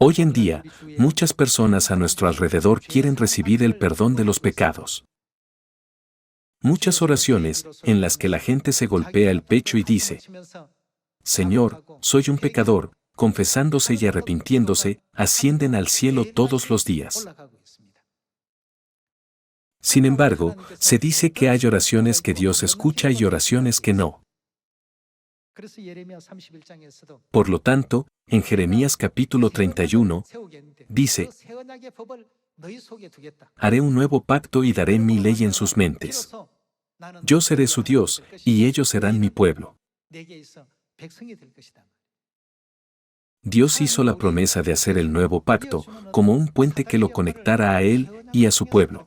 Hoy en día, muchas personas a nuestro alrededor quieren recibir el perdón de los pecados. Muchas oraciones en las que la gente se golpea el pecho y dice: Señor, soy un pecador, confesándose y arrepintiéndose, ascienden al cielo todos los días. Sin embargo, se dice que hay oraciones que Dios escucha y oraciones que no. Por lo tanto, en Jeremías capítulo 31, dice: Haré un nuevo pacto y daré mi ley en sus mentes. Yo seré su Dios, y ellos serán mi pueblo. Dios hizo la promesa de hacer el nuevo pacto como un puente que lo conectara a Él y a su pueblo.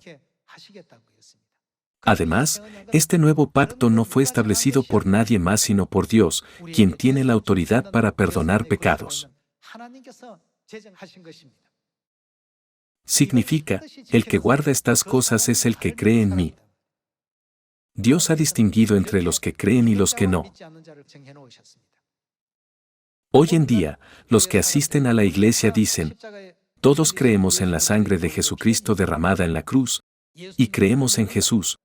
Además, este nuevo pacto no fue establecido por nadie más sino por Dios, quien tiene la autoridad para perdonar pecados. Significa, el que guarda estas cosas es el que cree en mí. Dios ha distinguido entre los que creen y los que no. Hoy en día, los que asisten a la iglesia dicen: todos creemos en la sangre de Jesucristo derramada en la cruz, y creemos en Jesús.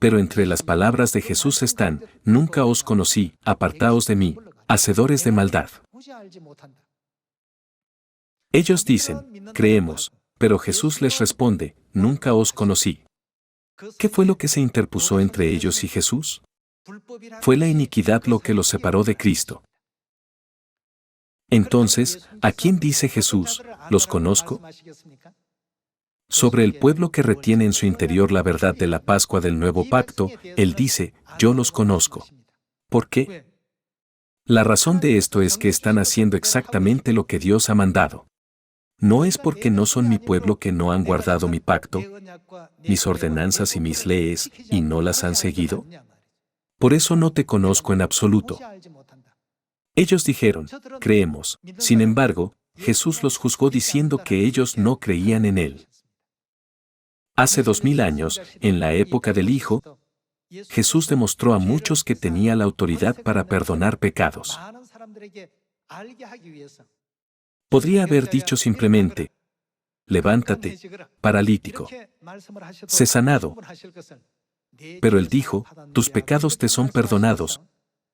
Pero entre las palabras de Jesús están: nunca os conocí, apartaos de mí, hacedores de maldad. Ellos dicen: creemos, pero Jesús les responde: nunca os conocí. ¿Qué fue lo que se interpuso entre ellos y Jesús? Fue la iniquidad lo que los separó de Cristo. Entonces, ¿a quién dice Jesús: los conozco? Sobre el pueblo que retiene en su interior la verdad de la Pascua del Nuevo Pacto, Él dice: yo los conozco. ¿Por qué? La razón de esto es que están haciendo exactamente lo que Dios ha mandado. No es porque no son mi pueblo que no han guardado mi pacto, mis ordenanzas y mis leyes, y no las han seguido. Por eso no te conozco en absoluto. Ellos dijeron: creemos. Sin embargo, Jesús los juzgó diciendo que ellos no creían en Él. Hace 2000 años, en la época del Hijo, Jesús demostró a muchos que tenía la autoridad para perdonar pecados. Podría haber dicho simplemente: levántate, paralítico, sé sanado. Pero Él dijo: tus pecados te son perdonados,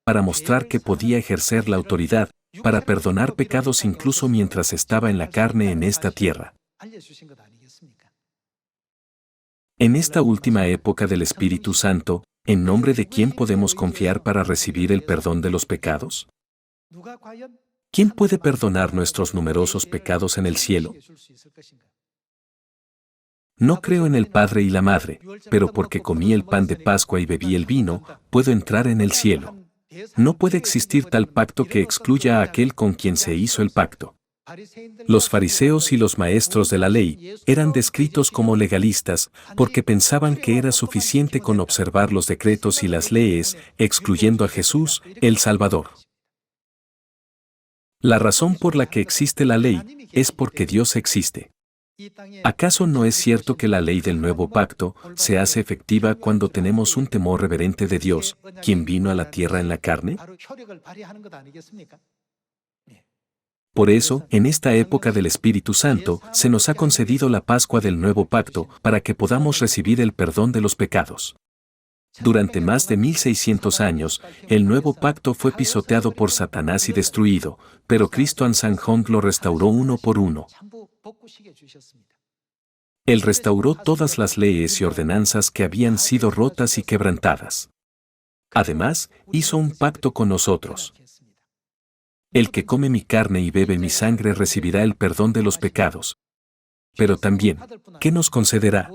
para mostrar que podía ejercer la autoridad para perdonar pecados incluso mientras estaba en la carne en esta tierra. En esta última época del Espíritu Santo, ¿en nombre de quién podemos confiar para recibir el perdón de los pecados? ¿Quién puede perdonar nuestros numerosos pecados en el cielo? No creo en el Padre y la Madre, pero porque comí el pan de Pascua y bebí el vino, puedo entrar en el cielo. No puede existir tal pacto que excluya a aquel con quien se hizo el pacto. Los fariseos y los maestros de la ley eran descritos como legalistas porque pensaban que era suficiente con observar los decretos y las leyes, excluyendo a Jesús, el Salvador. La razón por la que existe la ley es porque Dios existe. ¿Acaso no es cierto que la ley del nuevo pacto se hace efectiva cuando tenemos un temor reverente de Dios, quien vino a la tierra en la carne? Por eso, en esta época del Espíritu Santo, se nos ha concedido la Pascua del Nuevo Pacto para que podamos recibir el perdón de los pecados. Durante más de 1600 años, el Nuevo Pacto fue pisoteado por Satanás y destruido, pero Cristo Ahnsahnghong lo restauró uno por uno. Él restauró todas las leyes y ordenanzas que habían sido rotas y quebrantadas. Además, hizo un pacto con nosotros. El que come mi carne y bebe mi sangre recibirá el perdón de los pecados. Pero también, ¿qué nos concederá?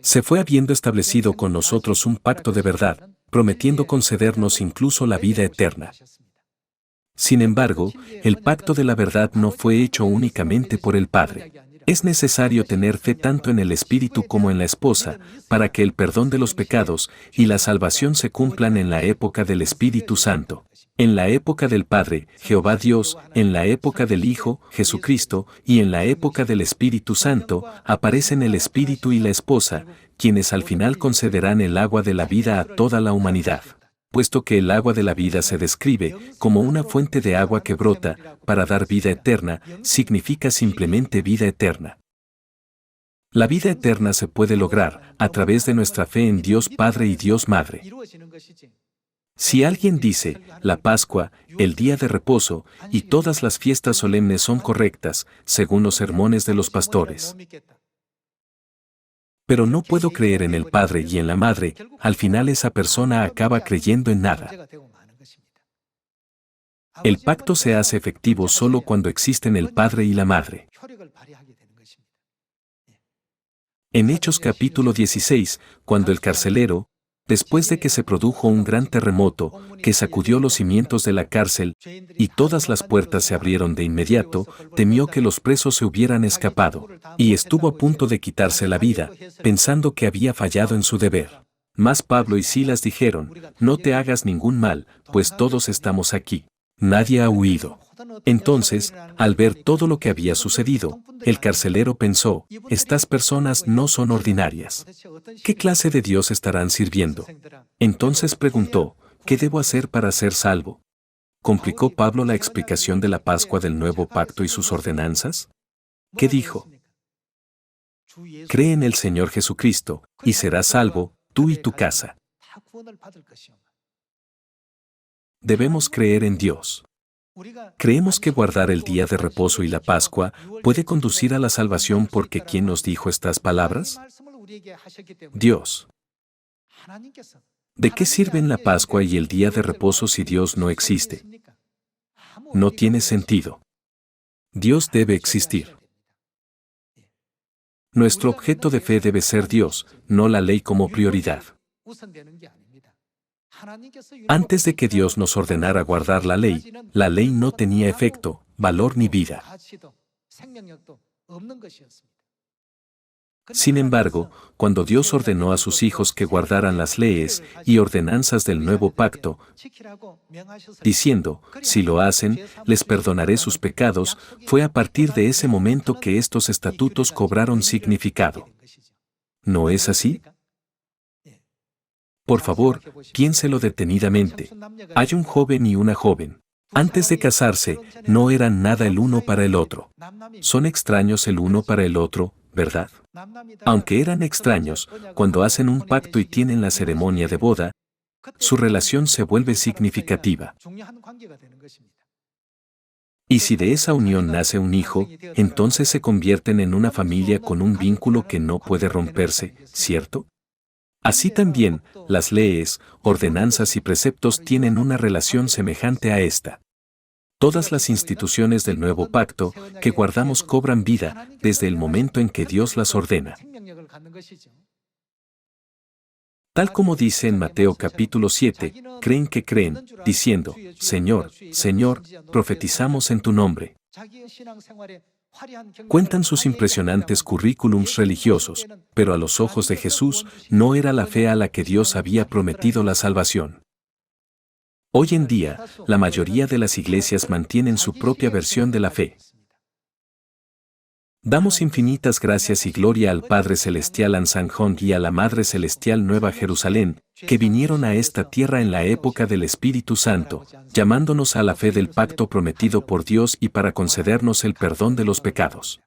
Se fue habiendo establecido con nosotros un pacto de verdad, prometiendo concedernos incluso la vida eterna. Sin embargo, el pacto de la verdad no fue hecho únicamente por el Padre. Es necesario tener fe tanto en el Espíritu como en la esposa, para que el perdón de los pecados y la salvación se cumplan en la época del Espíritu Santo. En la época del Padre, Jehová Dios, en la época del Hijo, Jesucristo, y en la época del Espíritu Santo, aparecen el Espíritu y la esposa, quienes al final concederán el agua de la vida a toda la humanidad. puesto que el agua de la vida se describe como una fuente de agua que brota para dar vida eterna, significa simplemente vida eterna. La vida eterna se puede lograr a través de nuestra fe en Dios Padre y Dios Madre. Si alguien dice, la Pascua, el día de reposo y todas las fiestas solemnes son correctas, según los sermones de los pastores, pero no puedo creer en el Padre y en la Madre, al final esa persona acaba creyendo en nada. El pacto se hace efectivo solo cuando existen el Padre y la Madre. En Hechos capítulo 16, cuando el carcelero, después de que se produjo un gran terremoto que sacudió los cimientos de la cárcel y todas las puertas se abrieron de inmediato, temió que los presos se hubieran escapado, y estuvo a punto de quitarse la vida, pensando que había fallado en su deber. Mas Pablo y Silas dijeron, no te hagas ningún mal, pues todos estamos aquí. Nadie ha huido. Entonces, al ver todo lo que había sucedido, el carcelero pensó, estas personas no son ordinarias. ¿Qué clase de Dios estarán sirviendo? Entonces preguntó, ¿qué debo hacer para ser salvo? ¿Complicó Pablo la explicación de la Pascua del Nuevo Pacto y sus ordenanzas? ¿Qué dijo? Cree en el Señor Jesucristo, y serás salvo, tú y tu casa. Debemos creer en Dios. Creemos que guardar el día de reposo y la Pascua puede conducir a la salvación porque ¿quién nos dijo estas palabras? Dios. ¿De qué sirven la Pascua y el día de reposo si Dios no existe? No tiene sentido. Dios debe existir. Nuestro objeto de fe debe ser Dios, no la ley como prioridad. Antes de que Dios nos ordenara guardar la ley no tenía efecto, valor ni vida. Sin embargo, cuando Dios ordenó a sus hijos que guardaran las leyes y ordenanzas del nuevo pacto, diciendo, si lo hacen, les perdonaré sus pecados, fue a partir de ese momento que estos estatutos cobraron significado. ¿No es así? Por favor, piénselo detenidamente. Hay un joven y una joven. Antes de casarse, no eran nada el uno para el otro. Son extraños el uno para el otro, ¿verdad? Aunque eran extraños, cuando hacen un pacto y tienen la ceremonia de boda, su relación se vuelve significativa. Y si de esa unión nace un hijo, entonces se convierten en una familia con un vínculo que no puede romperse, ¿cierto? Así también, las leyes, ordenanzas y preceptos tienen una relación semejante a esta. Todas las instituciones del nuevo pacto que guardamos cobran vida desde el momento en que Dios las ordena. Tal como dice en Mateo capítulo 7, creen que creen, diciendo, Señor, Señor, profetizamos en tu nombre. Cuentan sus impresionantes currículums religiosos, pero a los ojos de Jesús no era la fe a la que Dios había prometido la salvación. Hoy en día, la mayoría de las iglesias mantienen su propia versión de la fe. Damos infinitas gracias y gloria al Padre Celestial Ansanjón y a la Madre Celestial Nueva Jerusalén, que vinieron a esta tierra en la época del Espíritu Santo, llamándonos a la fe del pacto prometido por Dios y para concedernos el perdón de los pecados.